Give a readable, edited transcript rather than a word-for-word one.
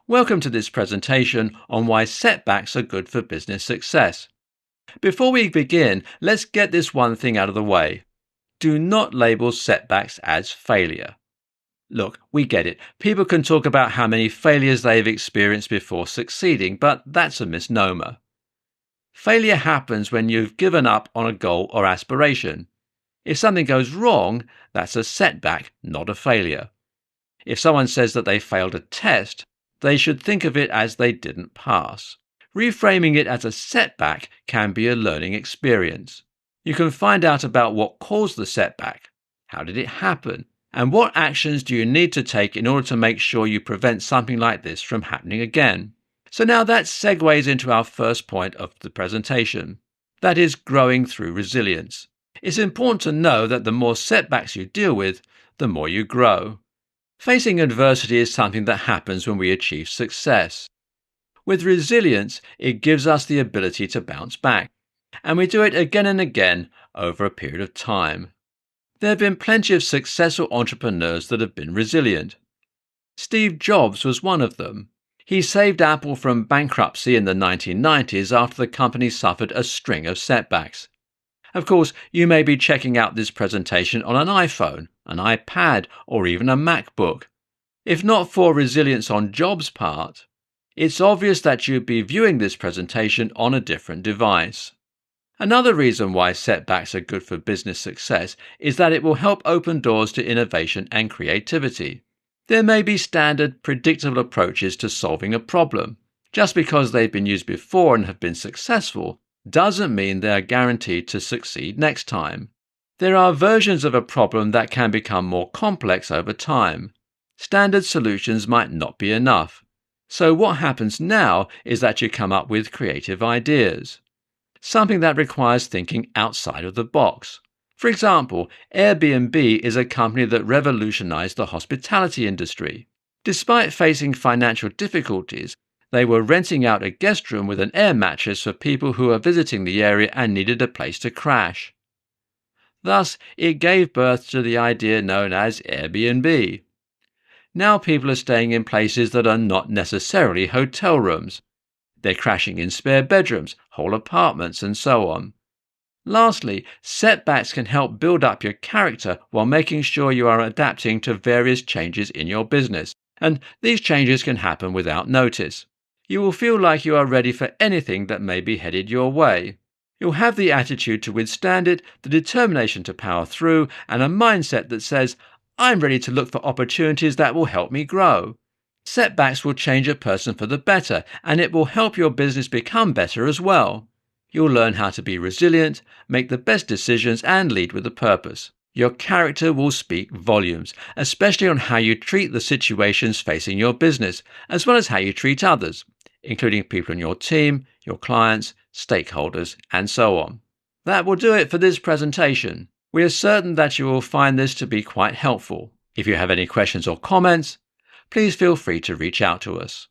Welcome to this presentation on why setbacks are good for business success. Before we begin, let's get this one thing out of the way. Do not label setbacks as failure. Look, we get it. People can talk about how many failures they've experienced before succeeding, but that's a misnomer. Failure happens when you've given up on a goal or aspiration. If something goes wrong, that's a setback, not a failure. If someone says that they failed a test, they should think of it as they didn't pass. Reframing it as a setback can be a learning experience. You can find out about what caused the setback, how did it happen, and what actions do you need to take in order to make sure you prevent something like this from happening again. So now that segues into our first point of the presentation. That is growing through resilience. It's important to know that the more setbacks you deal with, the more you grow. Facing adversity is something that happens when we achieve success. With resilience, it gives us the ability to bounce back, and we do it again and again over a period of time. There have been plenty of successful entrepreneurs that have been resilient. Steve Jobs was one of them. He saved Apple from bankruptcy in the 1990s after the company suffered a string of setbacks. Of course, you may be checking out this presentation on an iPhone, an iPad, or even a MacBook. If not for resilience on Jobs' part, it's obvious that you'd be viewing this presentation on a different device. Another reason why setbacks are good for business success is that it will help open doors to innovation and creativity. There may be standard, predictable approaches to solving a problem. Just because they've been used before and have been successful doesn't mean they are guaranteed to succeed next time. There are versions of a problem that can become more complex over time. Standard solutions might not be enough. So what happens now is that you come up with creative ideas. Something that requires thinking outside of the box. For example, Airbnb is a company that revolutionized the hospitality industry. Despite facing financial difficulties, they were renting out a guest room with an air mattress for people who were visiting the area and needed a place to crash. Thus, it gave birth to the idea known as Airbnb. Now people are staying in places that are not necessarily hotel rooms. They're crashing in spare bedrooms, whole apartments, and so on. Lastly, setbacks can help build up your character while making sure you are adapting to various changes in your business, and these changes can happen without notice. You will feel like you are ready for anything that may be headed your way. You'll have the attitude to withstand it, the determination to power through, and a mindset that says, I'm ready to look for opportunities that will help me grow. Setbacks will change a person for the better, and it will help your business become better as well. You'll learn how to be resilient, make the best decisions, and lead with a purpose. Your character will speak volumes, especially on how you treat the situations facing your business, as well as how you treat others, including people in your team, your clients, stakeholders, and so on. That will do it for this presentation. We are certain that you will find this to be quite helpful. If you have any questions or comments, please feel free to reach out to us.